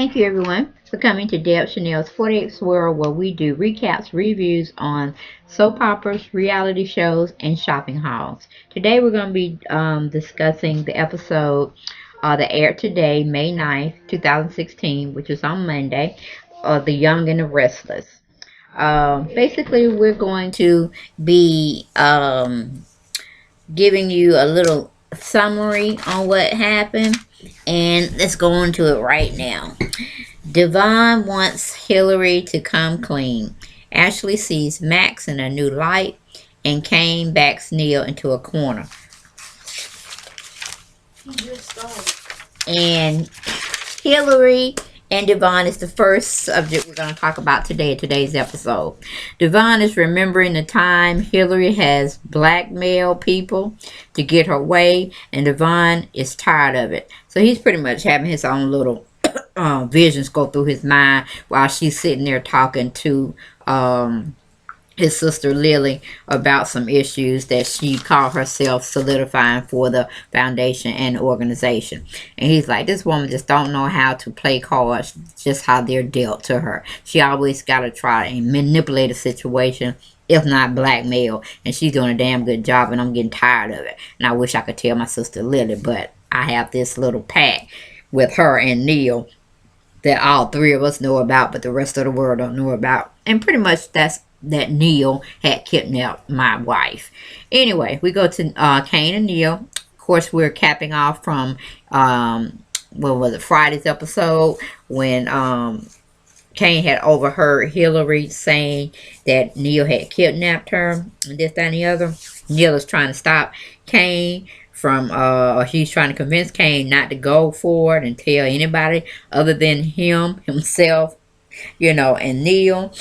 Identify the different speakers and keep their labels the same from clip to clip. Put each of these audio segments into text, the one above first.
Speaker 1: Thank you everyone for coming to Deb Chanel's 48th World, where we do recaps, reviews on soap operas, reality shows, and shopping hauls. Today we're going to be discussing the episode that aired today, May 9th, 2016, which is on Monday, The Young and the Restless. Basically, we're going to be giving you a little summary on what happened, and let's go into it right now. Devon wants Hillary to come clean. Ashley sees Max in a new light, and Kane backs Neil into a corner. And Hillary and Devon is the first subject we're going to talk about today in today's episode. Devon is remembering the time Hillary has blackmailed people to get her way, and Devon is tired of it. So he's pretty much having his own little visions go through his mind while she's sitting there talking to his sister Lily about some issues that she called herself solidifying for the foundation and the organization. And he's like, this woman just don't know how to play cards, just how they're dealt to her. She always got to try and manipulate a situation, if not blackmail. And she's doing a damn good job, and I'm getting tired of it. And I wish I could tell my sister Lily, but I have this little pact with her and Neil that all three of us know about, but the rest of the world don't know about. And pretty much that's that Neil had kidnapped my wife. Anyway, we go to Kane and Neil. Of course, we're capping off from what was it, Friday's episode, when Kane had overheard Hillary saying that Neil had kidnapped her and this, that, and the other. Neil is trying to stop Kane from he's trying to convince Kane not to go for it and tell anybody other than himself, and Neil.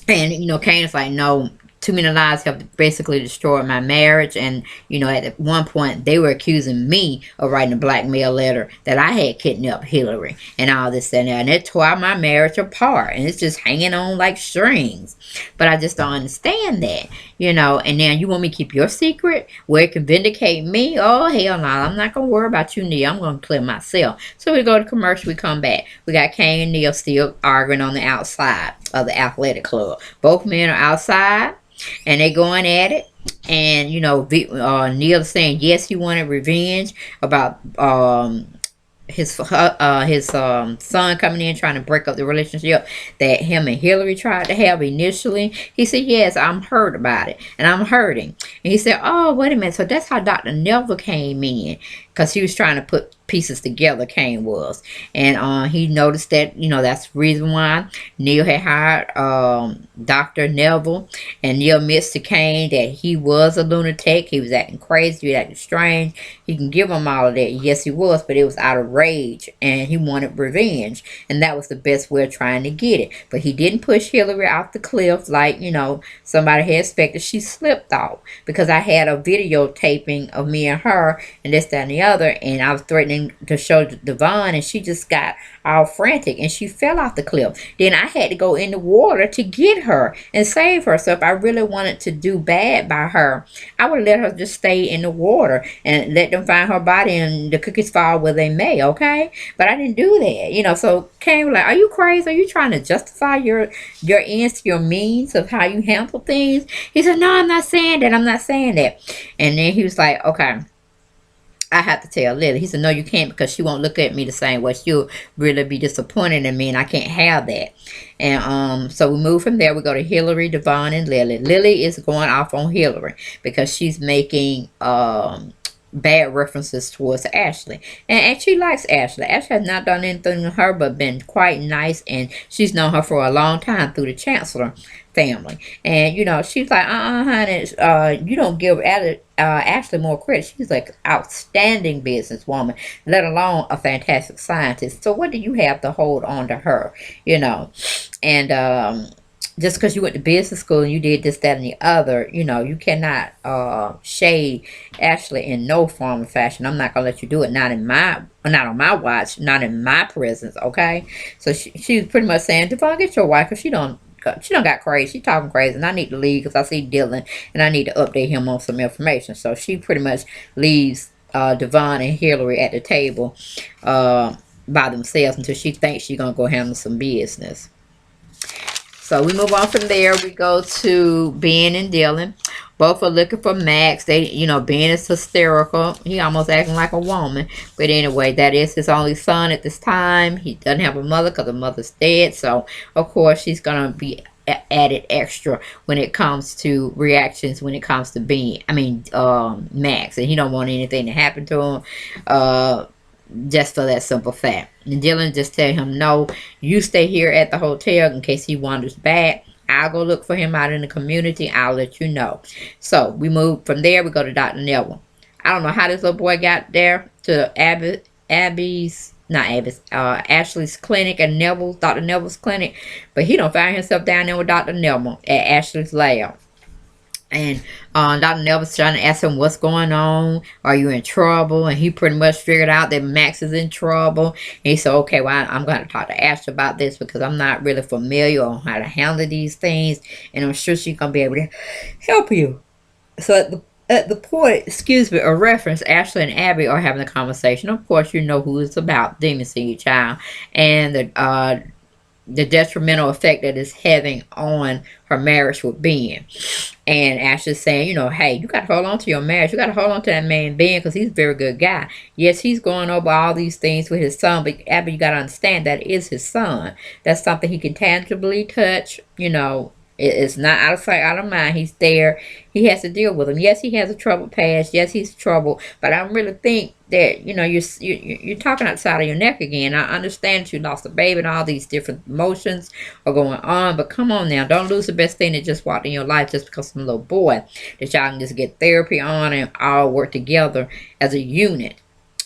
Speaker 1: And, Kane is like, no, too many lies have basically destroyed my marriage. And, at one point, they were accusing me of writing a blackmail letter that I had kidnapped Hillary and all this and that. And it tore my marriage apart. And it's just hanging on like strings. But I just don't understand that, And now you want me to keep your secret where it can vindicate me? Oh, hell no. I'm not going to worry about you, Neil. I'm going to clear myself. So we go to commercial. We come back. We got Kane and Neil still arguing on the outside of the athletic club. Both men are outside. And they going at it. And, Neil is saying, yes, he wanted revenge about his son coming in trying to break up the relationship that him and Hillary tried to have initially. He said, yes, I'm hurt about it. And I'm hurting. And he said, oh, wait a minute. So that's how Dr. Neville came in. Because he was trying to put pieces together, Kane was. And he noticed that, that's the reason why Neil had hired Dr. Neville. And Neil admits to Kane that he was a lunatic. He was acting crazy. He was acting strange. He can give him all of that. Yes, he was. But it was out of rage. And he wanted revenge. And that was the best way of trying to get it. But he didn't push Hillary off the cliff like, somebody had expected. She slipped off. Because I had a videotaping of me and her and this, that, and the other. And I was threatening to show Devon, and she just got all frantic and she fell off the cliff. Then I had to go in the water to get her and save her. So if I really wanted to do bad by her, I would let her just stay in the water and let them find her body and the cookies fall where they may, okay? But I didn't do that, so Kane was like, are you crazy? Are you trying to justify your ends, your means of how you handle things? He said, no, I'm not saying that. I'm not saying that. And then he was like, okay, I have to tell Lily. He said, no, you can't, because she won't look at me the same way. She'll really be disappointed in me, and I can't have that. And so we move from there. We go to Hillary, Devon, and Lily. Lily is going off on Hillary because she's making bad references towards Ashley. And she likes Ashley. Ashley has not done anything to her but been quite nice, and she's known her for a long time through the Chancellor family. And, she's like, honey, you don't give Ashley more credit. She's like outstanding businesswoman, let alone a fantastic scientist. So what do you have to hold on to her, And just because you went to business school and you did this, that, and the other, you cannot shade Ashley in no form or fashion. I'm not gonna let you do it. Not on my watch. Not in my presence. Okay. So she's pretty much saying, Devon, get your wife, because she don't got crazy. She talking crazy, and I need to leave because I see Dylan, and I need to update him on some information. So she pretty much leaves Devon and Hillary at the table. by themselves until she thinks she's gonna go handle some business. So we move on from there. We go to Ben and Dylan. Both are looking for Max. They, Ben is hysterical. He almost acting like a woman. But anyway, that is his only son at this time. He doesn't have a mother because the mother's dead. So, of course, she's going to be added extra when it comes to reactions, when it comes to Max. And he don't want anything to happen to him. Just for that simple fact. And Dylan just tell him, no, you stay here at the hotel in case he wanders back. I'll go look for him out in the community. I'll let you know. So we move from there. We go to Dr. Neville. I don't know how this little boy got there to Ashley's clinic and Dr. Neville's clinic. But he don't find himself down there with Dr. Neville at Ashley's lab. And Dr. Neville's trying to ask him what's going on. Are you in trouble? And he pretty much figured out that Max is in trouble. And he said, okay, well, I'm going to talk to Ashley about this because I'm not really familiar on how to handle these things. And I'm sure she's going to be able to help you. So at the point, of reference, Ashley and Abby are having a conversation. Of course, you know who it's about, Demon Seed Child. And the detrimental effect that it's having on her marriage with Ben. And Ashley's saying, hey, you got to hold on to your marriage. You got to hold on to that man, Ben, because he's a very good guy. Yes, he's going over all these things with his son, but Abby, you got to understand that is his son. That's something he can tangibly touch, It's not out of sight, out of mind. He's there. He has to deal with him. Yes, he has a troubled past. Yes, he's troubled. But I don't really think that, you're talking outside of your neck again. I understand that you lost a baby and all these different emotions are going on. But come on now. Don't lose the best thing that just walked in your life just because of some little boy. That y'all can just get therapy on and all work together as a unit.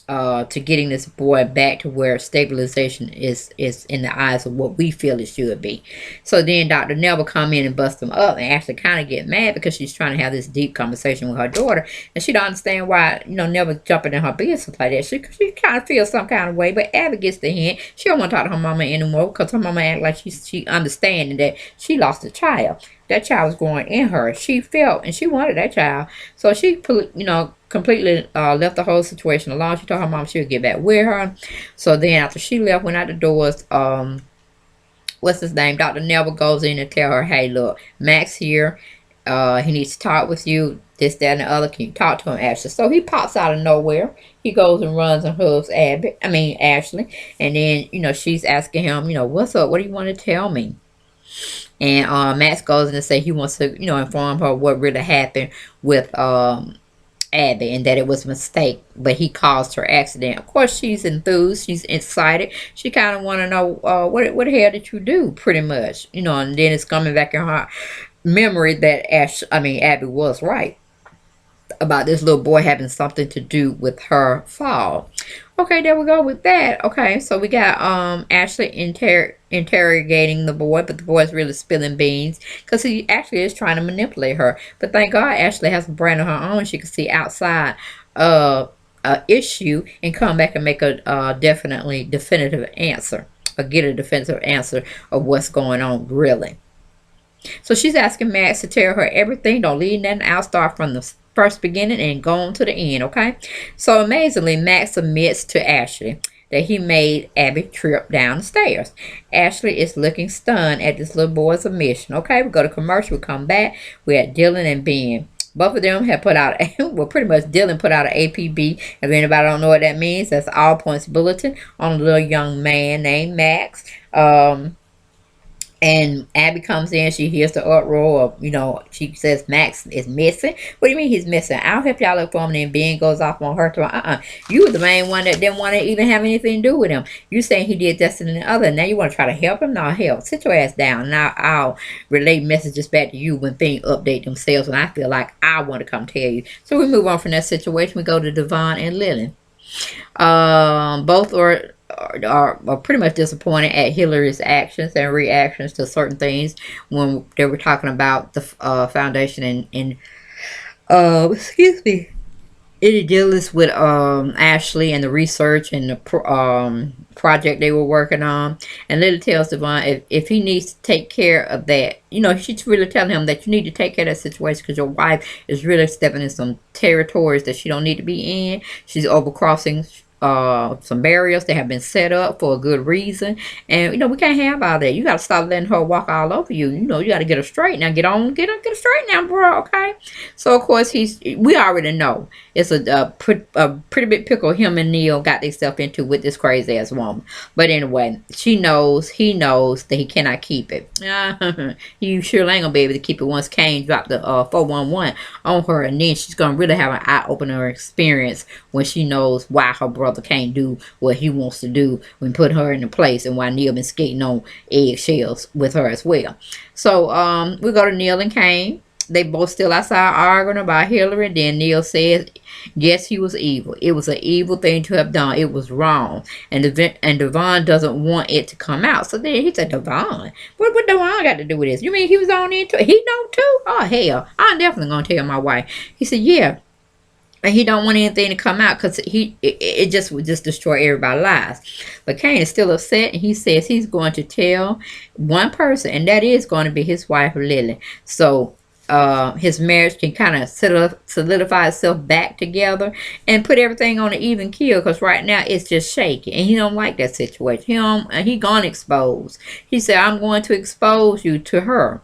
Speaker 1: To getting this boy back to where stabilization is in the eyes of what we feel it should be. So then Dr. Neville come in and bust him up and actually kind of get mad because she's trying to have this deep conversation with her daughter. And she don't understand why, Neville jumping in her business like that. She kind of feels some kind of way, but Abby gets the hint. She don't want to talk to her mama anymore because her mama act like she understanding that she lost a child. That child was growing in her. She felt and she wanted that child. So she, completely left the whole situation alone. She told her mom she would get back with her. So then after she left, went out the doors, what's his name? Dr. Neville goes in and tell her, hey, look, Max here. He needs to talk with you. This, that, and the other. Can you talk to him, Ashley? So he pops out of nowhere. He goes and runs and hugs Ashley. And then, she's asking him, what's up? What do you want to tell me? And Max goes in and say he wants to, inform her what really happened with Abby and that it was a mistake, but he caused her accident. Of course, she's enthused. She's excited. She kind of want to know what the hell did you do, pretty much, and then it's coming back in her memory that Abby was right about this little boy having something to do with her fall. Okay, there we go with that. Okay, so we got Ashley interrogating the boy, but the boy's really spilling beans because he actually is trying to manipulate her. But thank God Ashley has a brain of her own. She can see outside a issue and come back and make a definitive answer, or get a definitive answer of what's going on really. So she's asking Max to tell her everything. Don't leave nothing out. Start from the first beginning and go on to the end, okay? So amazingly, Max admits to Ashley that he made Abby trip down the stairs. Ashley is looking stunned at this little boy's admission. Okay, we go to commercial. We come back. We had Dylan and Ben. Both of them have put out, pretty much Dylan put out an APB. If anybody don't know what that means, that's all points bulletin on a little young man named Max. And Abby comes in. She hears the uproar of, she says Max is missing. What do you mean he's missing? I'll help y'all look for him. And then Ben goes off on her to, you were the main one that didn't want to even have anything to do with him. You saying he did this and the other. Now you want to try to help him? No, help. Sit your ass down. Now I'll relay messages back to you when things update themselves. When I feel like I want to come tell you. So we move on from that situation. We go to Devon and Lily. Both are pretty much disappointed at Hillary's actions and reactions to certain things when they were talking about the foundation and any dealings with Ashley and the research and the project they were working on. And Lily tells Devon if he needs to take care of that, she's really telling him that you need to take care of that situation because your wife is really stepping in some territories that she don't need to be in. She's overcrossing some barriers that have been set up for a good reason. And we can't have all that. You got to stop letting her walk all over you. You got to get her straight now. Get her straight now, bro. Okay. So of course we already know it's a pretty big pickle him and Neil got themselves into with this crazy ass woman. But anyway, he knows that he cannot keep it. You sure ain't gonna be able to keep it once Kane dropped the 411 on her, and then she's gonna really have an eye opener experience when she knows why her brother can't do what he wants to do when put her in the place, and why Neil been skating on eggshells with her as well. So we go to Neil and Kane. They both still outside arguing about Hillary. Then Neil says, yes, he was evil. It was an evil thing to have done. It was wrong. And Devon doesn't want it to come out. So then he said, Devon? What Devon got to do with this? You mean he was on into it? He know too? Oh, hell. I'm definitely going to tell my wife. He said, yeah. And he don't want anything to come out because it just would just destroy everybody's lives. But Kane is still upset, and he says he's going to tell one person, and that is going to be his wife, Lily. So his marriage can kind of solidify itself back together and put everything on an even keel, because right now it's just shaky, and he don't like that situation. He gonna expose. He said, I'm going to expose you to her.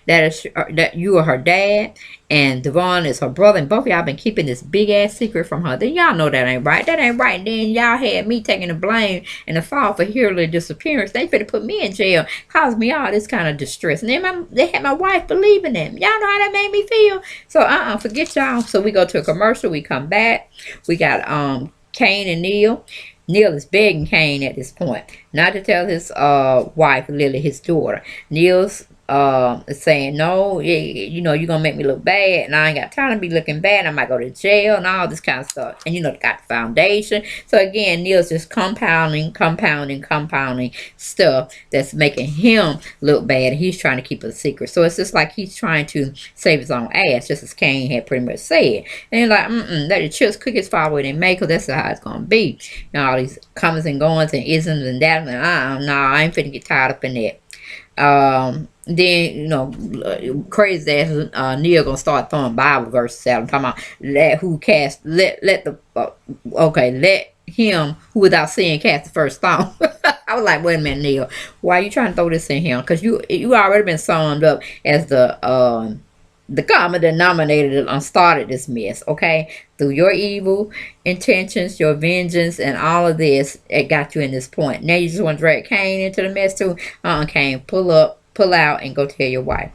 Speaker 1: That you are her dad, and Devon is her brother, and both of y'all been keeping this big ass secret from her. Then y'all know that ain't right. That ain't right. Then y'all had me taking the blame and the fault for Hillary disappearance. They finna put me in jail, caused me all this kind of distress. And then they had my wife believing them. Y'all know how that made me feel. So forget y'all. So we go to a commercial. We come back. We got Kane and Neil. Neil is begging Kane at this point not to tell his wife Lily, his daughter. Neil's saying, no, you're gonna make me look bad, and I ain't got time to be looking bad. I might go to jail and all this kind of stuff. And they got the foundation. So again, Neil's just compounding stuff that's making him look bad, and he's trying to keep it a secret. So it's just like he's trying to save his own ass, just as Kane had pretty much said. And he's like, let the chips cookies fall where they may, because that's how it's gonna be. All these comings and goings and isms and that, and no, I ain't finna get tied up in that. Then crazy ass Neil gonna start throwing Bible verses at him, talking about let him who without sin cast the first stone. I was like, wait a minute, Neil, why are you trying to throw this in him? Because you already been summed up as the common denominator that started this mess, okay? Through your evil intentions, your vengeance, and all of this, it got you in this point. Now you just want to drag Kane into the mess too? Kane, pull out, and go tell your wife.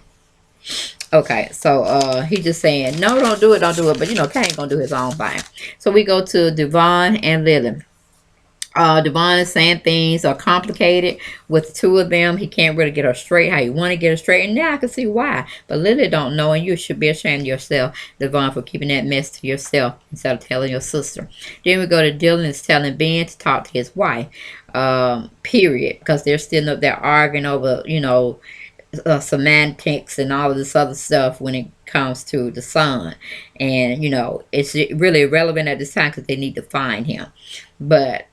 Speaker 1: Okay, so he just saying, no, don't do it. But Kane gonna do his own thing. So we go to Devon and Lily. Devon is saying things are complicated with the two of them. He can't really get her straight how you want to get her straight, and now I can see why. But Lily don't know, and you should be ashamed of yourself, Devon, for keeping that mess to yourself instead of telling your sister. Then we go to Dylan is telling Ben to talk to his wife. Period, because they're still up there arguing over semantics and all of this other stuff when it comes to the son, and it's really irrelevant at this time because they need to find him. But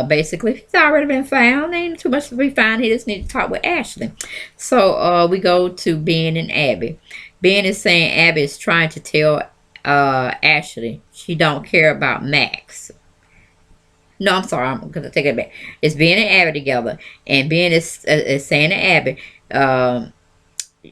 Speaker 1: basically he's already been found. Ain't too much to be found. He just need to talk with Ashley. So we go to Ben and Abby. Ben is saying Abby is trying to tell Ashley she don't care about Max. No, I'm sorry, I'm gonna take it back. It's Ben and Abby together, and Ben is saying to Abby,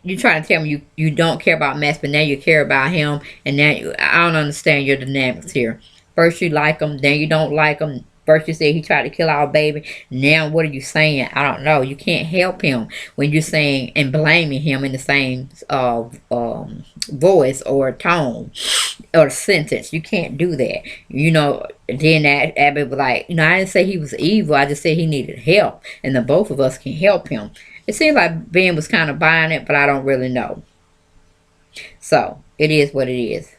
Speaker 1: you trying to tell me you don't care about Max, but now you care about him, and now I don't understand your dynamics here. First you like him, then you don't like him. First you say he tried to kill our baby. Now what are you saying? I don't know. You can't help him when you're saying and blaming him in the same voice or tone or sentence. You can't do that. Then Abby was like, I didn't say he was evil. I just said he needed help, and the both of us can help him. It seems like Ben was kind of buying it, but I don't really know. So it is what it is.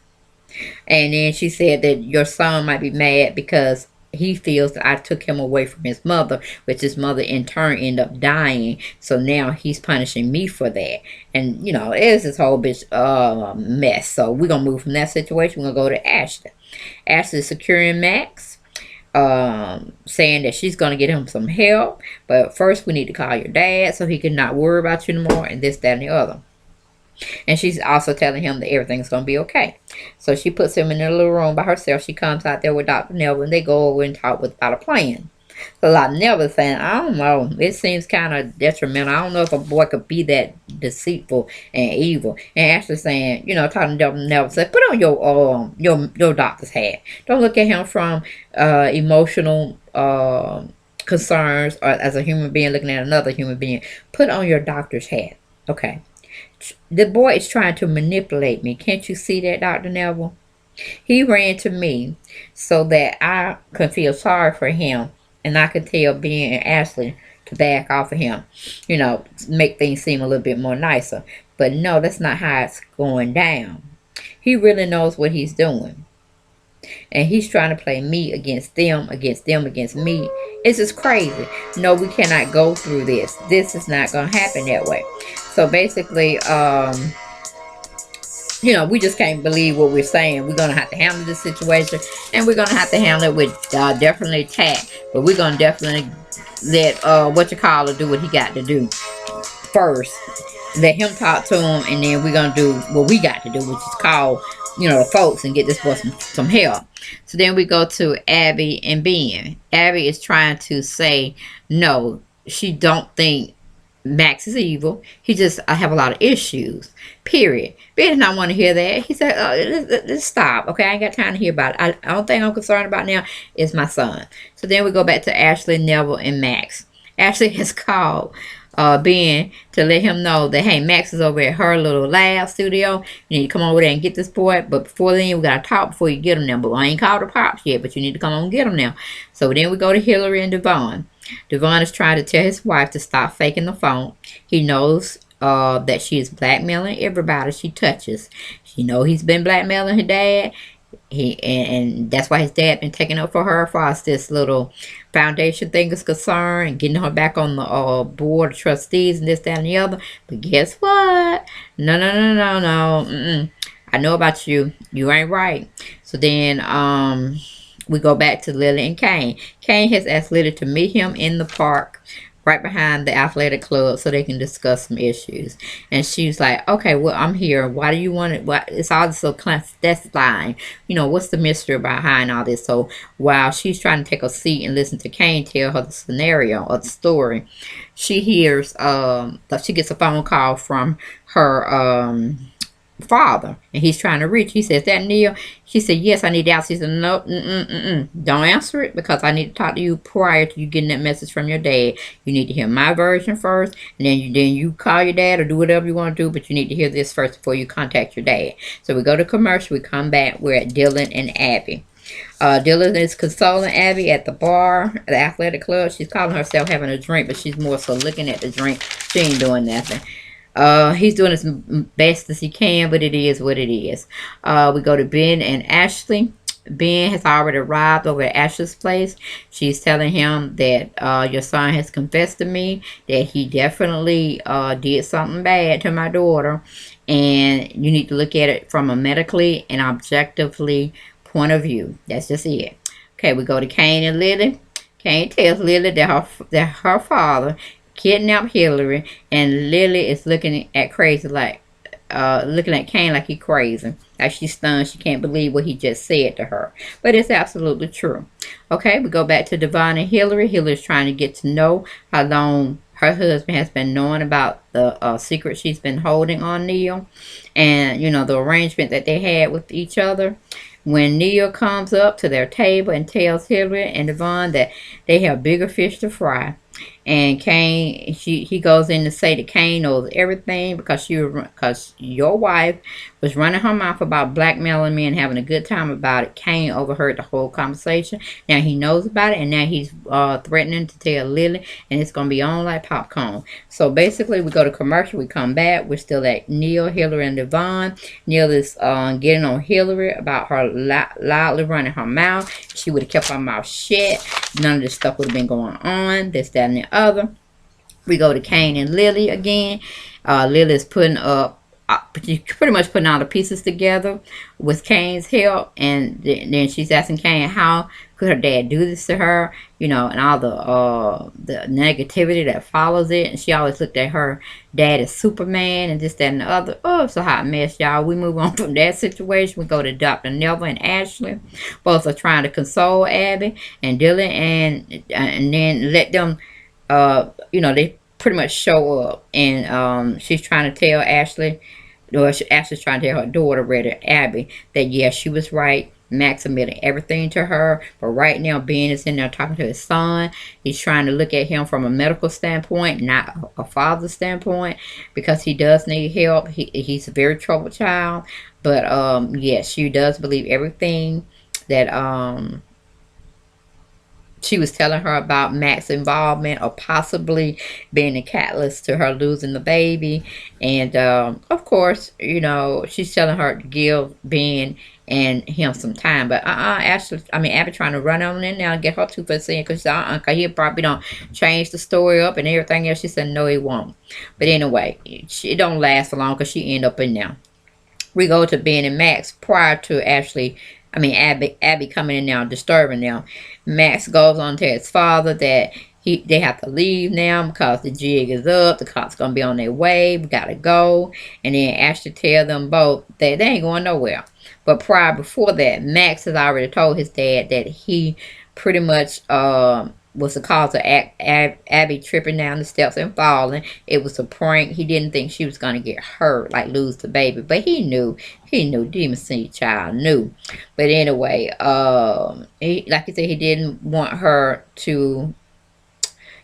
Speaker 1: And then she said that your son might be mad because he feels that I took him away from his mother, which his mother in turn ended up dying. So now he's punishing me for that. And, it's this whole bitch mess. So we're going to move from that situation. We're going to go to Ashley. Ashley is securing Max, saying that she's going to get him some help. But first we need to call your dad so he can not worry about you anymore, and this, that, and the other. And she's also telling him that everything's going to be okay. So she puts him in a little room by herself. She comes out there with Dr. Neville, and they go over and talk about a plan. So Dr. Neville is saying, I don't know. It seems kind of detrimental. I don't know if a boy could be that deceitful and evil. And Ashley saying, talking to Dr. Neville, said, put on your doctor's hat. Don't look at him from emotional concerns or as a human being looking at another human being. Put on your doctor's hat. Okay. The boy is trying to manipulate me. Can't you see that, Dr. Neville? He ran to me so that I could feel sorry for him, and I could tell Ben and Ashley to back off of him, make things seem a little bit more nicer. But no, that's not how it's going down. He really knows what he's doing. And he's trying to play me against them, against them, against me. It's just crazy. No, we cannot go through this. This is not going to happen that way. So basically, we just can't believe what we're saying. We're going to have to handle this situation. And we're going to have to handle it with definitely tact. But we're going to definitely let do what he got to do first. Let him talk to him. And then we're going to do what we got to do, which is call the folks and get this boy some help. So then we go to Abby and Ben. Abby is trying to say, no, she don't think Max is evil. He just have a lot of issues. Period. Ben did not want to hear that. He said, let's stop. Okay, I ain't got time to hear about it. I don't think I'm concerned about now is my son. So then we go back to Ashley, Neville, and Max. Ashley has called Ben to let him know that, hey, Max is over at her little lab studio. You need to come over there and get this boy. But before then, we got to talk before you get him there. But I ain't called the pops yet, but you need to come on and get him now. So then we go to Hillary and Devon. Devon is trying to tell his wife to stop faking the phone. He knows that she is blackmailing everybody she touches. She knows he's been blackmailing her dad. And that's why his dad been taking up for her as far as this little foundation thing is concerned, and getting her back on the board of trustees and this, that, and the other. But guess what? No. I know about you. You ain't right. So then we go back to Lily and Kane. Kane has asked Lily to meet him in the park right behind the athletic club so they can discuss some issues. And she's like, okay, well, I'm here. Why do you want it? Why? It's all so clandestine. What's the mystery behind all this? So while she's trying to take a seat and listen to Kane tell her the scenario or the story, she hears, she gets a phone call from her father, and he's trying to reach. He says, that Neil? She said, yes, I need to answer. She said, no, don't answer it, because I need to talk to you prior to you getting that message from your dad. You need to hear my version first, and then you call your dad or do whatever you want to do, but you need to hear this first before you contact your dad. So we go to commercial, we come back, we're at Dylan and Abby. Dylan is consoling Abby at the bar, the athletic club. She's calling herself having a drink, but she's more so looking at the drink. She ain't doing nothing. He's doing as best as he can, but it is what it is. We go to Ben and Ashley. Ben has already arrived over at Ashley's place. She's telling him that your son has confessed to me that he definitely did something bad to my daughter, and you need to look at it from a medically and objectively point of view. That's just it. Okay, we go to Kane and Lily. Kane tells Lily that her father kidnapped Hillary, and Lily is looking at Kane like he crazy. Like she's stunned. She can't believe what he just said to her. But it's absolutely true. Okay, we go back to Devon and Hillary. Hillary's trying to get to know how long her husband has been knowing about the secret she's been holding on Neil, and the arrangement that they had with each other. When Neil comes up to their table and tells Hillary and Devon that they have bigger fish to fry, and Kane, he goes in to say that Kane knows everything because your wife was running her mouth about blackmailing me and having a good time about it. Kane overheard the whole conversation. Now he knows about it, and now he's threatening to tell Lily, and it's going to be on like popcorn. So basically, we go to commercial, we come back, we're still at Neil, Hillary, and Devon. Neil is getting on Hillary about her loudly running her mouth. She would have kept her mouth shut. None of this stuff would have been going on. This, that, and the other. We go to Kane and Lily again. Lily's putting up, pretty much putting all the pieces together with Kane's help, and then she's asking Kane, how could her dad do this to her? You know, and all the negativity that follows it. And she always looked at her dad as Superman and this, that, and the other. Oh, it's a hot mess, y'all. We move on from that situation. We go to Dr. Neville and Ashley. Both are trying to console Abby and Dylan, and then let them, you know, they pretty much show up, and she's trying to tell Ashley, or Ashley's trying to tell her daughter, rather, Abby, that yes, she was right. Max admitted everything to her, but right now Ben is in there talking to his son. He's trying to look at him from a medical standpoint, not a father standpoint, because he does need help. He's a very troubled child, but yes, she does believe everything that she was telling her about Max's involvement or possibly being a catalyst to her losing the baby. And of course, you know, she's telling her to give Ben and him some time. But Abby trying to run on in now and get her 2% in, because he probably don't change the story up and everything else. She said no, he won't. But anyway, it don't last for long because she end up in there. We go to Ben and Max prior to Abby coming in now, disturbing them. Max goes on to his father that they have to leave now because the jig is up. The cops gonna be on their way. We gotta go. And then Ashley tell them both that they ain't going nowhere. But before that, Max has already told his dad that he pretty much was the cause of Abby tripping down the steps and falling. It was a prank. He didn't think she was going to get hurt, like lose the baby. But he knew. Demon Seed Child knew. But anyway, like I said, he didn't want her to,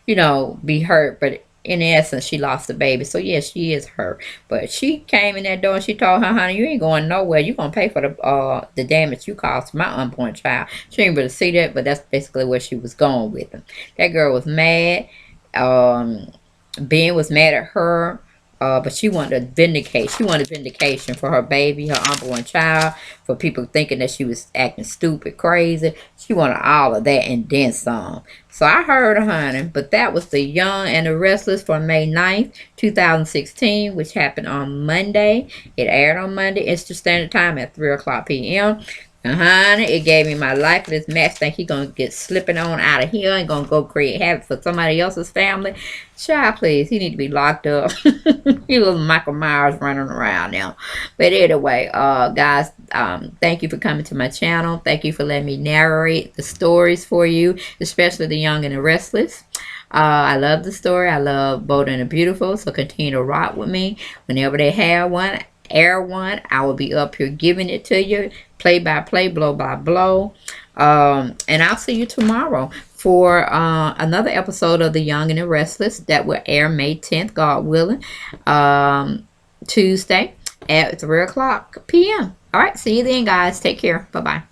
Speaker 1: you know, be hurt. But in essence, she lost the baby. So yes, she is hurt. But she came in that door and she told her, honey, you ain't going nowhere. You're going to pay for the damage you caused to my unborn child. She didn't really see that, but that's basically where she was going with him. That girl was mad. Ben was mad at her. But she wanted to vindicate. She wanted vindication for her baby, her unborn child, for people thinking that she was acting stupid, crazy. She wanted all of that and then some. So I heard her, honey. But that was The Young and the Restless for May 9th, 2016, which happened on Monday. It aired on Monday Eastern Standard Time at 3 o'clock p.m. Honey, it gave me my life. This Max think he gonna get slipping on out of here and gonna go create havoc for somebody else's family. Child, please, he need to be locked up. He little Michael Myers running around now. But anyway, guys, thank you for coming to my channel. Thank you for letting me narrate the stories for you, especially The Young and the Restless. I love the story. I love Bold and the Beautiful. So continue to rock with me. Whenever they have one, air one, I will be up here giving it to you, play by play, blow by blow. And I'll see you tomorrow for another episode of The Young and the Restless that will air May 10th, God willing, Tuesday at 3 o'clock p.m. All right, see you then, guys. Take care. Bye-bye.